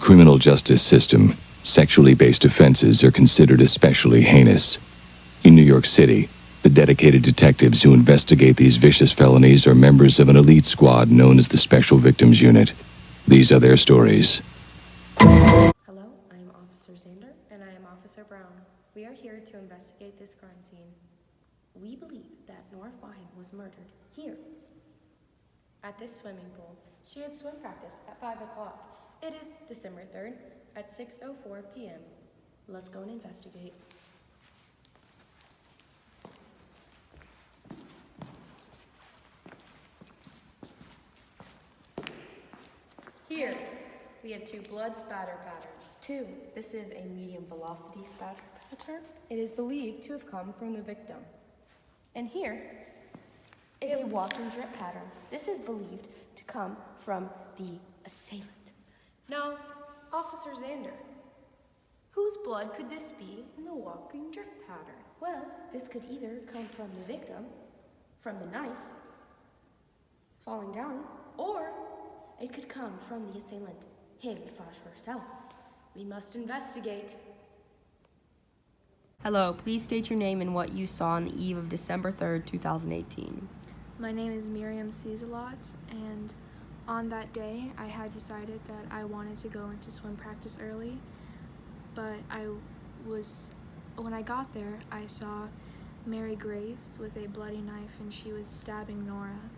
criminal justice system, sexually based offenses are considered especially heinous. In New York City, the dedicated detectives who investigate these vicious felonies are members of an elite squad known as the Special Victims Unit. These are their stories. Hello, I am Officer Xander, and I am Officer Browne. We are here to investigate this crime scene. We believe that Nora Fahim was murdered here, at this swimming pool. She had swim practice at 5 o'clock. It is December 3rd at 6:04 p.m. Let's go and investigate. Here, we have 2 blood spatter patterns. This is a medium velocity spatter pattern. It is believed to have come from the victim. And here is a walking drip pattern. This is believed to come from the assailant. Now, Officer Xander, whose blood could this be in the walking drip pattern? Well, this could either come from the victim, from the knife, falling down, or it could come from the assailant, him/herself. We must investigate. Hello, please state your name and what you saw on the eve of December 3rd, 2018. My name is Miriam Cezalot, and on that day I had decided that I wanted to go into swim practice early, but when I got there, I saw Mary Grace with a bloody knife and she was stabbing Nora,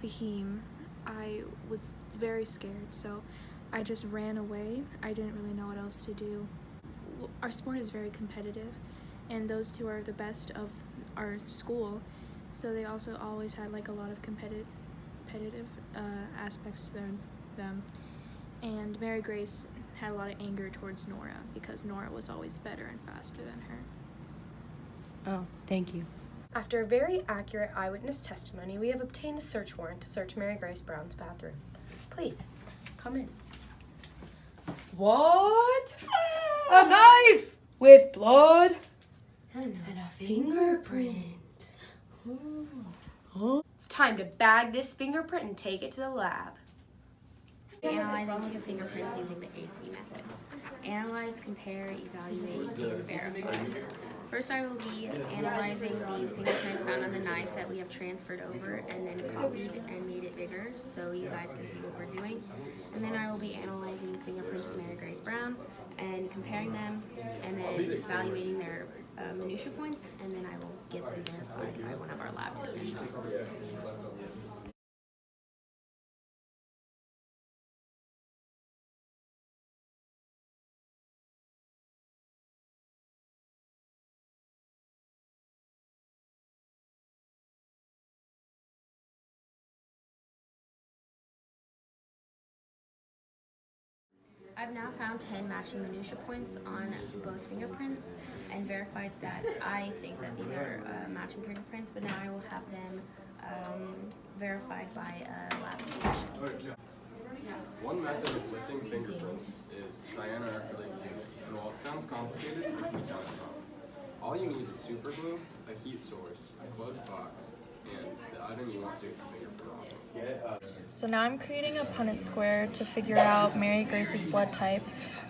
Fahim. I was very scared, so I just ran away. I didn't really know what else to do. Our sport is very competitive, and those 2 are the best of our school, so they also always had like a lot of competitive aspects to them. And Mary Grace had a lot of anger towards Nora because Nora was always better and faster than her. Oh, thank you. After a very accurate eyewitness testimony, we have obtained a search warrant to search Mary Grace Browne's bathroom. Please, come in. What? A knife with blood And a fingerprint. It's time to bag this fingerprint and take it to the lab. Analyzing 2 fingerprints using the ACV method. Analyze, compare, evaluate, and verify. First, I will be analyzing the fingerprint found on the knife that we have transferred over and then copied and made it bigger so you guys can see what we're doing. And then I will be analyzing the fingerprint of Mary Grace Browne and comparing them and then evaluating their minutia points, and then I will get them verified by one of our lab technicians. I've now found 10 matching minutia points on both fingerprints and verified that I think that these are matching fingerprints, but now I will have them verified by a lab technician. One method of lifting fingerprints is cyanoacrylate glue, and while it sounds complicated, it can be done at home. All you need is super glue, a heat source, a closed box, and the item you want to take the fingerprint off. So now I'm creating a Punnett square to figure out Mary Grace's blood type.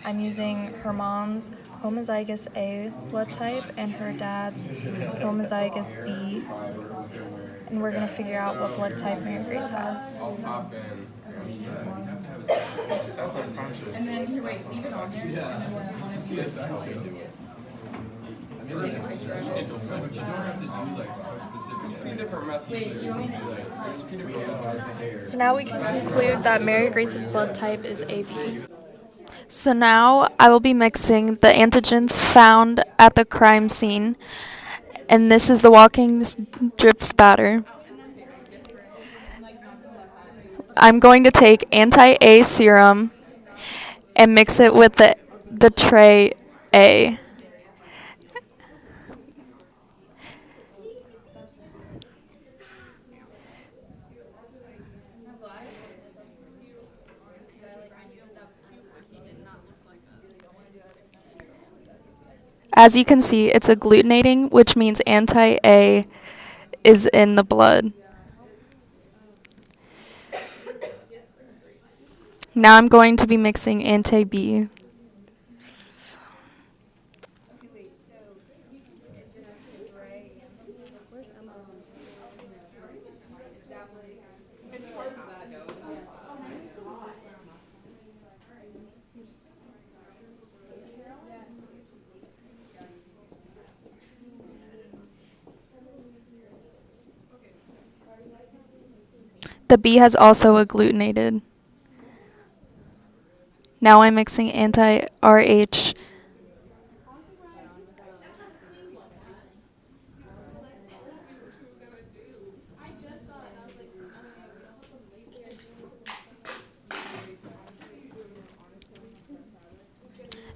I'm using her mom's homozygous A blood type and her dad's homozygous B. And we're going to figure out what blood type Mary Grace has. I'll pop in. and then you wait, leave it on there. You don't have to do like such specific. A few different methods. There's a few different methods. So now we can conclude that Mary Grace's blood type is AB. So now I will be mixing the antigens found at the crime scene, and this is the walking drip spatter. I'm going to take anti-A serum and mix it with the tray A. As you can see, it's agglutinating, which means anti-A is in the blood. Now I'm going to be mixing anti-B. The B has also agglutinated. Now I'm mixing anti-RH.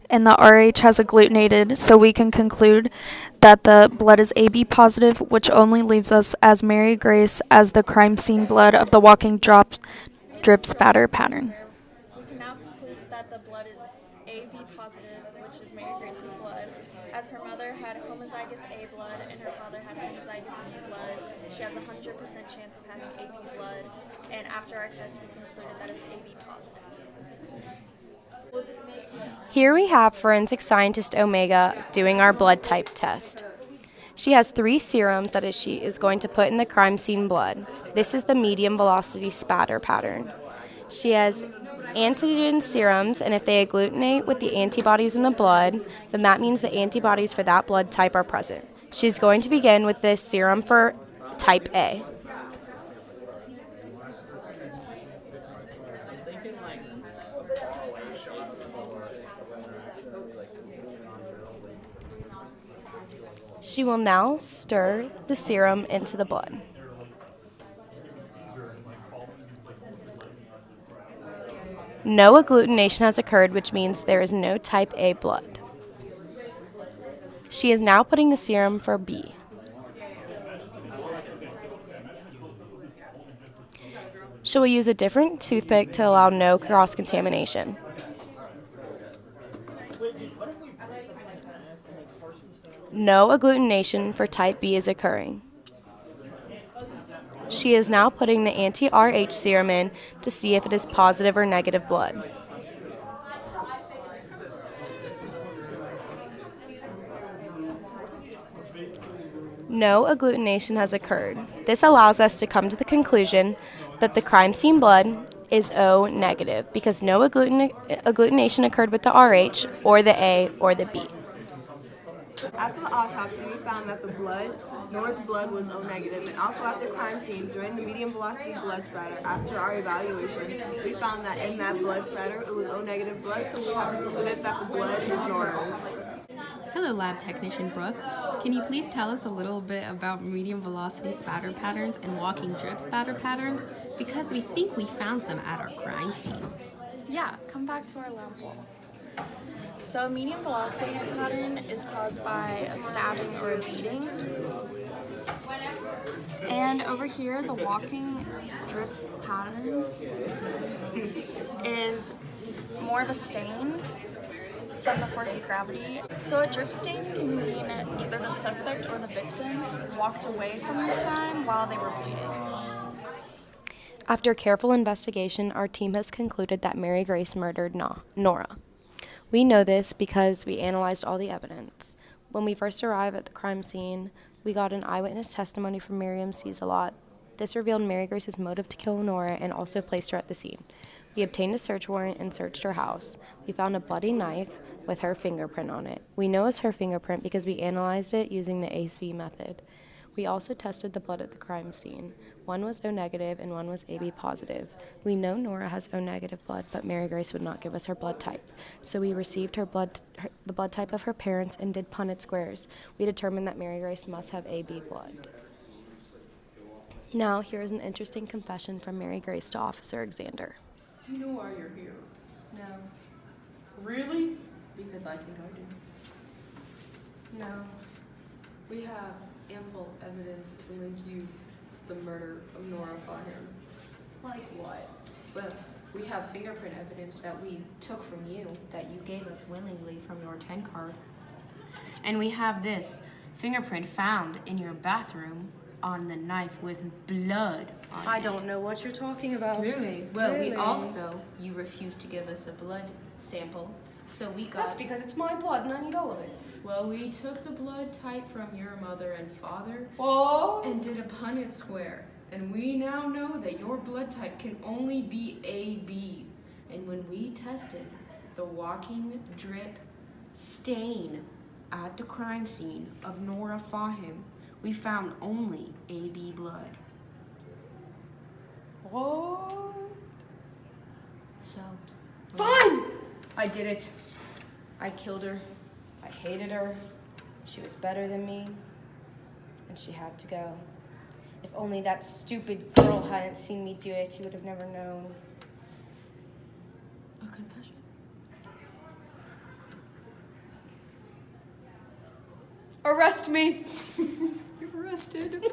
And the RH has agglutinated, so we can conclude that the blood is AB positive, which only leaves us as Mary Grace as the crime scene blood of the walking drip spatter pattern. We can now conclude that the blood is AB positive, which is Mary Grace's blood. As her mother had homozygous A blood and her father had homozygous B blood, she has a 100% chance of having AB blood. And after our test, we concluded that it's AB positive. Here we have forensic scientist Omega doing our blood type test. She has 3 serums that she is going to put in the crime scene blood. This is the medium velocity spatter pattern. She has antigen serums, and if they agglutinate with the antibodies in the blood, then that means the antibodies for that blood type are present. She's going to begin with this serum for type A. She will now stir the serum into the blood. No agglutination has occurred, which means there is no type A blood. She is now putting the serum for B. She will use a different toothpick to allow no cross-contamination. No agglutination for type B is occurring. She is now putting the anti-RH serum in to see if it is positive or negative blood. No agglutination has occurred. This allows us to come to the conclusion that the crime scene blood is O negative because no agglutination occurred with the RH or the A or the B. After the autopsy, we found that the blood, Nora's blood, was O negative, and also at the crime scene, during the medium velocity blood spatter, after our evaluation, we found that in that blood spatter, it was O negative blood, so we have concluded that the blood is Nora's. Hello, lab technician Brooke. Can you please tell us a little bit about medium velocity spatter patterns and walking drip spatter patterns? Because we think we found some at our crime scene. Yeah, come back to our lab wall. So a medium velocity pattern is caused by a stabbing or a beating. And over here, the walking drip pattern is more of a stain from the force of gravity. So a drip stain can mean either the suspect or the victim walked away from the crime while they were bleeding. After careful investigation, our team has concluded that Mary Grace murdered Nora. We know this because we analyzed all the evidence. When we first arrived at the crime scene, we got an eyewitness testimony from Miriam sees a lot. This revealed Mary Grace's motive to kill Nora and also placed her at the scene. We obtained a search warrant and searched her house. We found a bloody knife with her fingerprint on it. We know it's her fingerprint because we analyzed it using the ASV method. We also tested the blood at the crime scene. One was O negative and one was AB positive. We know Nora has O negative blood, but Mary Grace would not give us her blood type. So we received the blood type of her parents and did Punnett squares. We determined that Mary Grace must have AB blood. Now, here is an interesting confession from Mary Grace to Officer Alexander. Do you know why you're here? No. Really? Because I think I do. No. We have ample evidence to link you to the murder of Nora Fahim. Like what? Well, we have fingerprint evidence that we took from you, That you gave us willingly from your 10 card. And we have this fingerprint found in your bathroom on the knife with blood on I it. don't know what you're talking about. Really? Well, Really? we also, you refused to give us a blood sample, so we got... That's because it's my blood and I need all of it. Well, we took the blood type from your mother and father Oh! and did a Punnett square. And we now know that your blood type can only be AB. And when we tested the walking drip stain at the crime scene of Nora Fahim, we found only AB blood. What? So, Fine! I did it. I killed her. I hated her. She was better than me. And she had to go. If only that stupid girl hadn't seen me do it, she would have never known. a confession. Arrest me! You're arrested.